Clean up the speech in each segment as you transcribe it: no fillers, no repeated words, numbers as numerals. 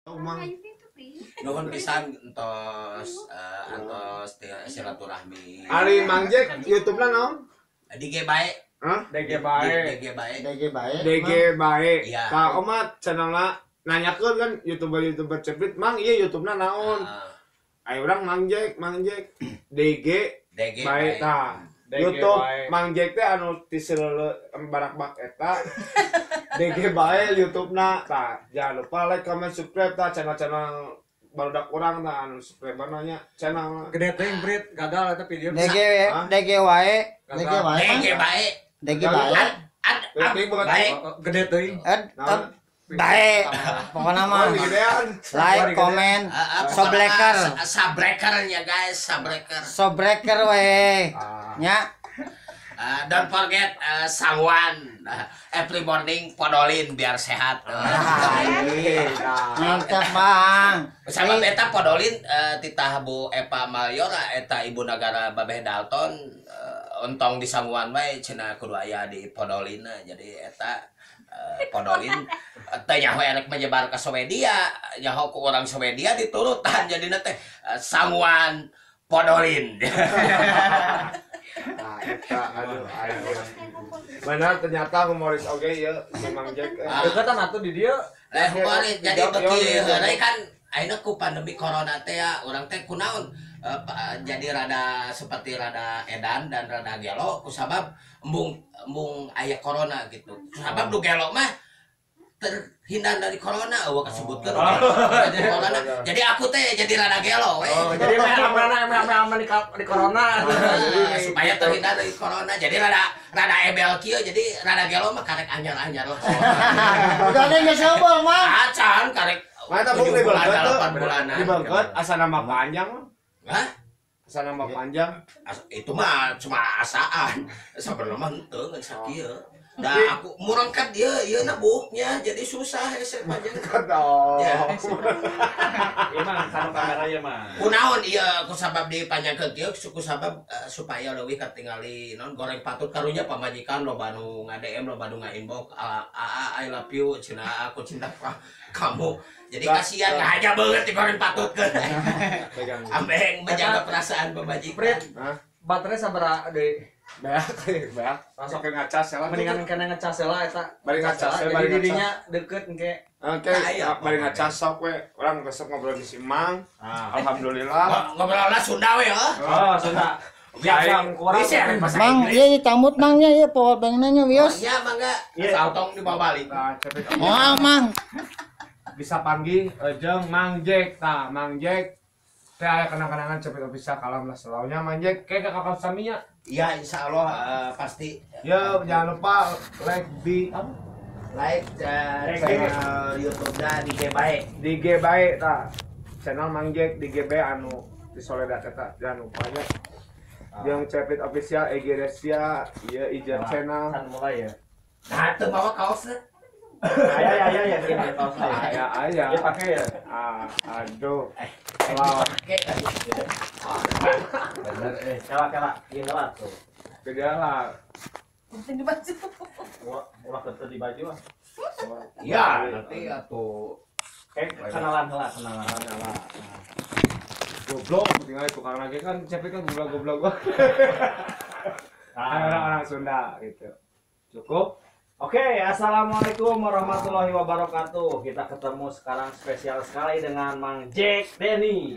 Umang nuhun pisan entos antos silaturahmi. Ari Mang Jack YouTube-na naon? DG bae. Hah? DG bae. DG bae. DG bae. DG bae. Iya. Ka omat channelna nanyakeun kan YouTuber ceprit, Mang ieu YouTube-na naon? Ayo urang Mang Jack DG DG bae tah. DG YouTube bae. Mang Jack teh anu ti seuleuh barak-bak eta. DG bae YouTube-na tah. Jangan lupa like, comment, subscribe tah channel-channel barudak urang tah anu subscriber-na nya channel. Gede teuing Brit, gagal eta video. DG wae. DG wae. DG bae. DG bae. Bae. Gede teuing. Bae. Pokoknya mah like, comment, Sobreker. Sabrekernya guys, sabreker. Sobreker we. Nya. Don't forget Sangwan every morning podolin biar sehat. Mantap Bang. Sama eta podolin titah Bu Eva Maliora eta ibu negara Babeh Dalton ontong di Sangwan bae cenah kudu aya di podolina. Jadi eta podolin teh nyaho erek menyebar ke Swedia, nyaho ku orang Swedia diturutan jadi teh Sangwan podolin. Nah, eta aduh benar ternyata humoris oge ya si Mang Jack. Deukatan atuh di dieu. Humoris jadi beki heureuy kan ayeuna ku pandemi corona teh ya urang teh kunaon jadi rada seperti rada edan dan rada gelo kusabab embung aya corona gitu. Kusabab du gelo mah terhindar dari corona eueuh kasebutkeun dari corona. Jadi aku teh jadi rada gelo we. Oh, jadi aman di corona. Supaya terhindar dari corona. Jadi rada ebel kieu jadi rada gelo mah karek anyar-anyar lah. Udah ada nyesel mah. Acan karek Mata 7 buk bulan dibangket 8 bulanan. dibangket asa nama panjang mah. Hah? Asa nama panjang. Itu mah cuma asaan. Sabarna mah henteu ngan sakieu. Dah aku murangkat dia na buknya jadi susah hese panjang. Kadang. Ya. Ieu mah kana kamera ieu mah. Kunaon ieu kusabab dipanjangkeun kieu kusabab supaya leuwih katingali non goreng patut karunya pamajikan loba nu nga-DM loba nu nga-inbox I love you cenah aku cinta kamu. Jadi kasihan aja banget digoreng patutkeun. Ambeng menjaga perasaan pamajikan. Brit, Hah? baterai sabaraha deui? Beak. Langsung ke ngacas ya lah. Mendingan kena ngecas heula eta. Bari ngacas, Jadi bari ngacas. dirinya deket engke. Oke, bari ngacas sok we. Urang resep ngobrol di si Mang. Alhamdulillah. Ngobrolna Sunda we heuh. Oh, Sunda. Biasa kurang. Bisa bahasa Mang, Inggris. ieu ditambut Mangnya ieu power bank-na nya wios. Ya mangga. Sautong dibawa balik. Nah, cepet Oh, Mang. bisa panggil jeung Mang Jack tah Mang Jack teh aya kenang-kenangan cepet bisa kalam lah selaunya Mang Jack kayak kakak saminya Ya insya Allah pasti. ya jangan lupa like di Like channel YouTube-na di Gebae. di G bae tah channel Mang Jack di G bae anu di Soledad eta jangan lupa nya jeung cepet official EG Resia ieu ijen channel Kan mulai ya. Nah, teu bawa kaosna. Ya ini kaos aya Dia pakai ya. Aduh wow Pakai Bener kela ieu lah tuh. gede lah Ulah keteu di baju ah. Ya, nanti atuh. Kenalan heula, kenalan. goblok tinggal tukang lagi kan cepet kan goblok gua orang-orang Sunda gitu cukup. Oke, assalamualaikum warahmatullahi wabarakatuh. Kita ketemu sekarang spesial sekali dengan Mang Jack Denny.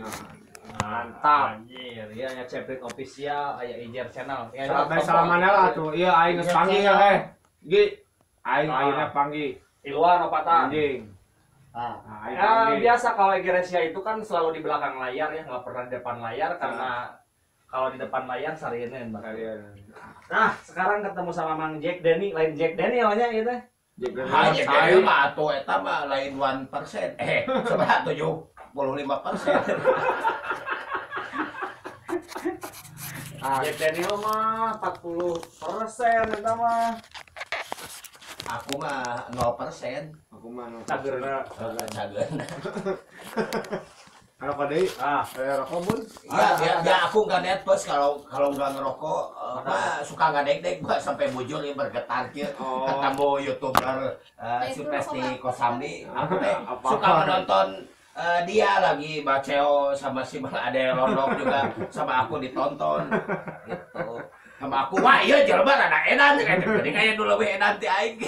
Mantap. Anjir, ya nya Ceprit official, aya Ijer channel. Ya, Salamannya lah tuh, iya aing geus panggil ya Gi, aing akhirnya panggil di luar opatan. anjing. Nah, aing ya, panggil. biasa kalau Igresia itu kan selalu di belakang layar ya, nggak pernah di depan layar karena kalau di depan layar sarieun bakal. Nah, sekarang ketemu sama Mang Jack Denny, lain Jack Denny namanya gitu. Hanya kayak mah atuh eta mah lain 1%. Seberapa 75%. Jack Denny mah 40% eta mah. Aku mah 0%. Aku mah Cagerna. Cageun. rokok deui. Rokok bun. Ya aku nggak net bos kalau nggak ngerokok suka nggak deg-deg gua sampai bujur ya bergetar kieu ketemu YouTuber Supresti Kosamni aku teh suka menonton dia lagi baceo sama si Bang Ade Londok juga sama aku ditonton gitu. Sama aku, wah iya jelema rada edan kayak dulu we edan ti aing.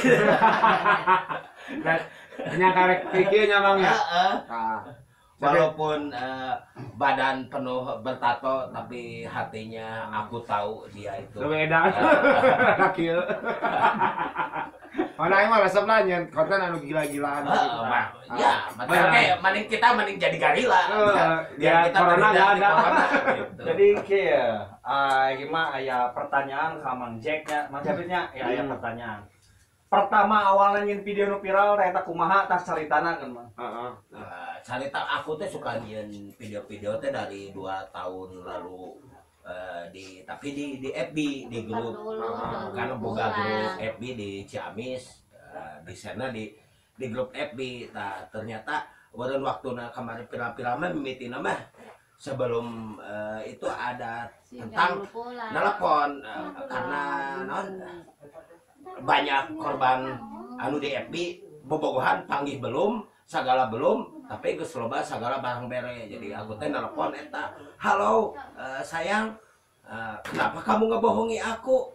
Nya karek pikirnya Mang ya. Heeh. Nah, Walaupun badan penuh bertato tapi hatinya aku tahu dia itu. lu edan. Kieu. Mana yang mah resep lah nyen konten anu gila-gilaan. Ya, mending kita jadi garila. Biar corona enggak ada. Gitu. Jadi kayak gimana aya pertanyaan ka Mang Jack nya, Mang Japitnya ya aya pertanyaan. Pertama awalnya nyin video nu viral eta kumaha tah caritana kan Mang. Heeh. Cerita aku teh suka nyin video-video teh dari 2 tahun lalu tapi di FB di grup karena boga grup FB di Ciamis di sana di grup FB. Nah, ternyata warung waktu kemarin viral-viral mah mimitina mah sebelum itu ada tentang nelpon karena banyak korban anu di FB bobogohan panggih belum sagala belum tapi geus loba sagala barang bere. Jadi aku teh nelpon eta, halo sayang, kenapa kamu ngebohongi aku?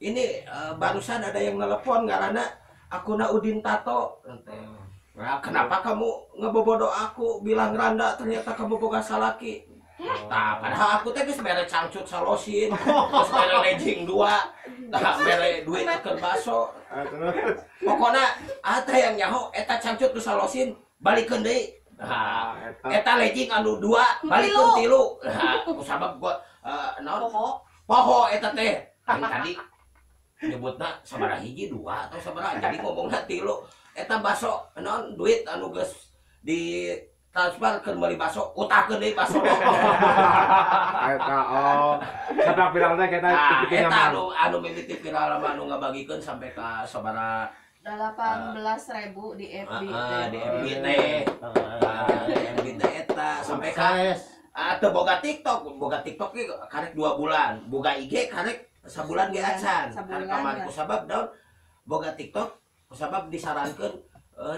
Ini barusan ada yang nelpon karena akuna Udin Tato. Nah, kenapa kamu ngebobodo aku bilang randa ternyata kamu boga salaki? Nah, padahal aku teh geus mere cangcut salosin, geus mere lejing 2, tah mere duit keur baso. Pokona teh yang nyaho eta cangcut nu salosin balikeun deui. Nah, eta lejing anu 2 balikeun 3. Nah, kusabab gua naon? Poho eta teh. Tadi nyebutna sabaraha hiji 2 atau sabaraha jadi ngomongna 3. Eta baso naon duit anu geus di transfer ke beli baso, utahkeun deui baso. Eta kata viral teh kita pikirnya eta mah. anu mimiti viral mah anu ngabagikeun sampai ka sabaraha 18.000 di FB teh. di FB teh. Di FB teh eta sampai ka teu boga TikTok ge karek 2 bulan, boga IG karek sabulan ge acan. Karek kamari kusabab daun boga TikTok kusabab disarankeun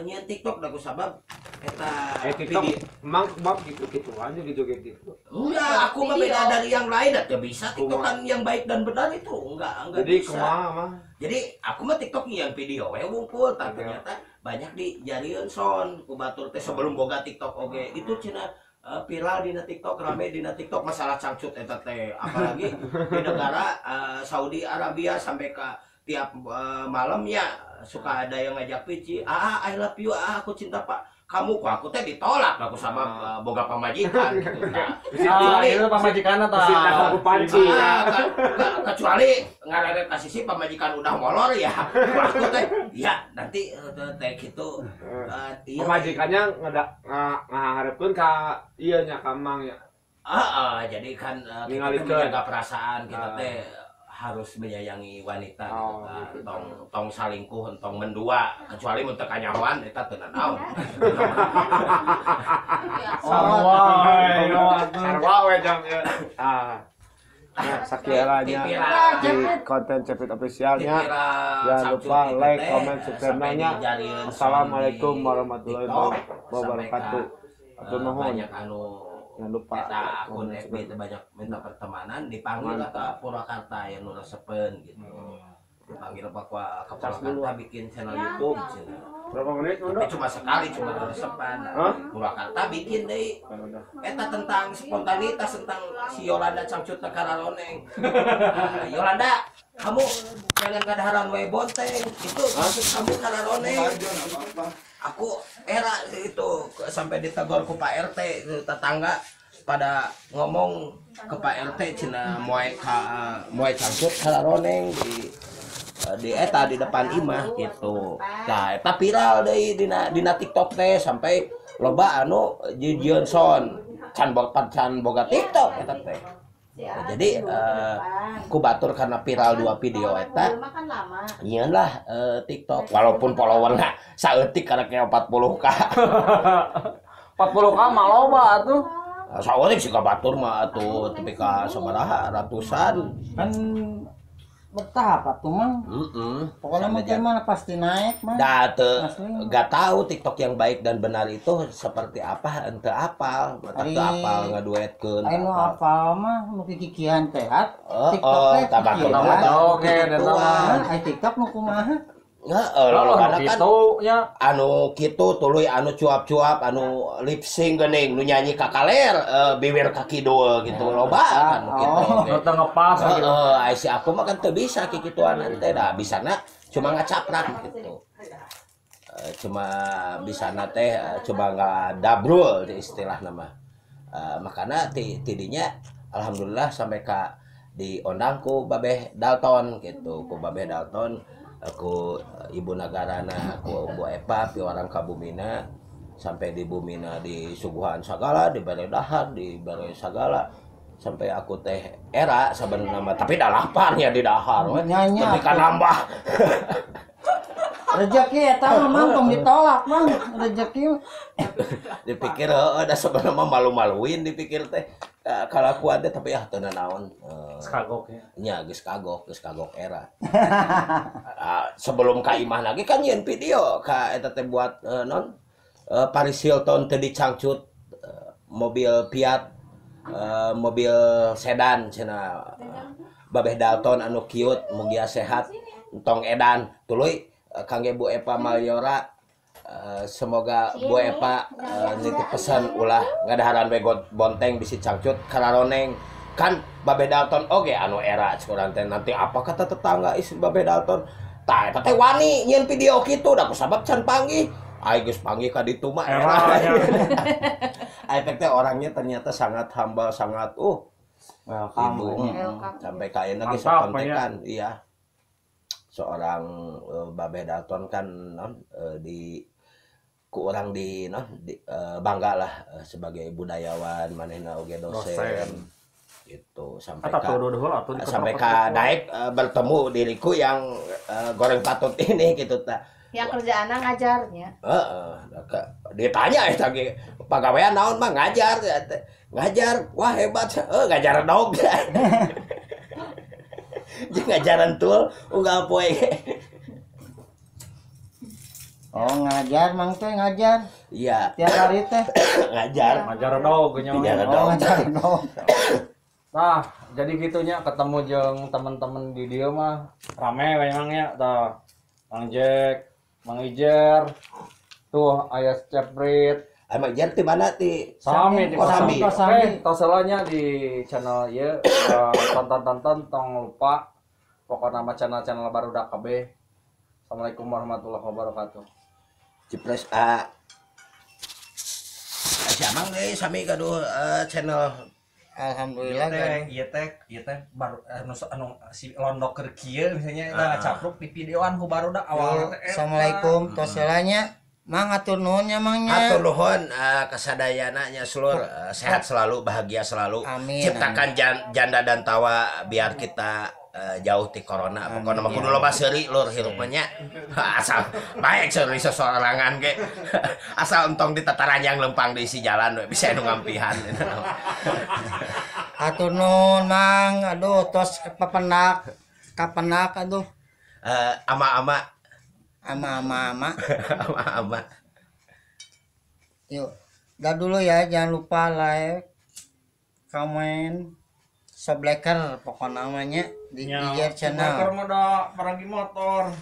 nyen TikTok da kusabab eta TikTok emang bab gitu aja gitu. Enggak, aku mah beda dari yang lain, tidak bisa TikTokan yang baik dan benar itu enggak Jadi bisa. kumaha mah? Jadi aku mah TikTok yang video we wungkul, tapi ternyata banyak dijadian son ku batur teh sebelum boga TikTok oge. Itu cenah viral dina TikTok, rame dina TikTok masalah cangcut eta teh. Apalagi di negara Saudi Arabia sampai ke tiap malamnya suka ada yang ngajak pici, I love you, aku cinta Pak. Kamu kok aku teh ditolak aku sama boga pamajikan gitu. Nah, Itu pamajikanna tah. Aku panci. Kecuali ngarere kasih si pamajikan udah molor ya. Aku teh ya nanti teh gitu. Pemajikannya ngaharepkeun ka ieu nya ka Mang ya. Jadi kan kita Ningalikeun. menjaga perasaan kita teh harus menyayangi wanita gitu. Tong salingkuh tong mendua kecuali mun teu kanyahoan eta teu naon. Sarwa we jam ya. Sakieunya di konten Cepit Officialnya. Jangan lupa like, comment, subscribe-nya. Assalamualaikum warahmatullahi wabarakatuh. Atur nuhun. Banyak anu Jangan lupa eta akun FB teh banyak minta pertemanan dipanggil lah ke Purwakarta yang nu resepen gitu. Dipanggil ke Purwakarta bikin channel YouTube cenah. Berapa menit Tapi cuma sekali cuma resepan. Purwakarta bikin deui. Eta tentang spontanitas tentang si Yolanda cangcut teh kararoneng. Yolanda, kamu jangan kadaharan we bonteng. Itu maksud kamu kararoneng. Aku era itu sampai ditegur ku Pak RT tetangga pada ngomong ke Pak RT cina moe cangcut kararoneng di eta di depan imah gitu. Nah, eta viral deui dina TikTok teh sampai loba anu Johnson can boga TikTok eta teh. Nah, jadi ku batur karena viral 2 video eta. Iyalah TikTok walaupun followerna saeutik karena kayak 40K. 40K mah loba atuh. Saeutik sih ka batur mah atuh tapi ka sabaraha ratusan. Kan bertahap atuh mang. Pokoknya mah gimana pasti naik mah. Date gak tahu TikTok yang baik dan benar itu seperti apa, ente apal, mata apal ngaduetkeun. Anu apal mah nu kikikian teh hat. TikTok teh Oke, dan Ai TikTok nu kumaha? Heeh, lolobana kan gitu nya. anu kitu tuluy anu cuap-cuap anu lip sync geuning nu nyanyi ka kaler bibir ka kidul gitu loba kan kitu. Nu teu ngepas gitu. Ai si aku mah kan teu bisa kikituan teh da bisana cuma ngacaprak gitu. Cuma bisana teh coba ngadabrul istilah nama. Makana tidinya alhamdulillah sampai ka diondang ku Babeh Dalton gitu, ku Babeh Dalton aku ibu negarana aku Bu Epa pi orang ka Bumina sampai di Bumina disuguhan sagala dibere dahar dibere sagala sampai aku teh era sabenerna mah tapi dah lapar ya di dahar we tapi kan nambah Rezeki eta mah mang tong ditolak mang rezeki. dipikir ada sebenarnya mah malu-maluin dipikir teh kalakuan teh tapi teu naon Kagok ya. nya geus kagok era. Sebelum ka imah lagi kan nyeun video ka eta teh buat Paris Hilton teu dicangcut mobil Fiat mobil sedan cenah Babeh Dalton anu cute mugia sehat entong edan tuluy kangge Bu Epa Maliora semoga Bu Epa nitip pesan ulah ngadaharan we bonteng bisi cangcut kararoneng kan Babeh Dalton oge anu era curang teh nanti apa kata tetangga is Babeh Dalton tah eta teh wani nyeun video kitu da kusabab can panggih ai geus panggih ka ditu mah era efek teh orangnya ternyata sangat humble sangat Welcome. sampai ka ayeuna geus kontekan iya seorang Babeh Dalton kan di ku orang di bangga lah sebagai budayawan manehna oge dosen gitu sampai ka daek bertemu diriku yang goreng patut ini gitu ta yang kerjaannya ngajarnya ditanya eta ge pagawean naon mah ngajar wah hebat ngajar dog jeung ngajaran tul unggal poe Oh ngajar mang teh ngajar. iya Tiap hari teh ngajar dog nya. ngajar dong. Nah, jadi gitunya ketemu jeung teman-teman di dia mah rame memangnya tah. Mang Jack, Mang Ijer, tuh aya Ceprit. Emang jar ti mana ti? Sami di Sami. Oke, toselanya di channel ieu tonton tong lupa. Pokoknya nama channel barudak KB. Assalamualaikum warahmatullahi wabarakatuh. Cipres Siamang deh sami gaduh channel. Alhamdulillah kan. Ieu teh baru anu si londok keur kieu misalnya eta ngacapruk di videoan ku barudak awal teh. Assalamualaikum toselanya. Mang atur nuhun nya mangnya. Atur nuhun kasadayana nya seluruh sehat selalu, bahagia selalu. Amin. Ciptakan janda dan tawa biar kita jauh ti corona. Pokona mah kudu loba seuri lur hirupna nya. Asal baik seuri sesorangan ge. Asal entong di tataran yang lempang di isi jalan we bisa nu ngampihan. Atur nuhun mang. Aduh tos kapenak aduh. Ama-ama. Ama. Ama-ama. Yuk. Dah dulu ya jangan lupa like, komen, subscribe pokoknya namanya di IG channel. Motor mah da peragi motor.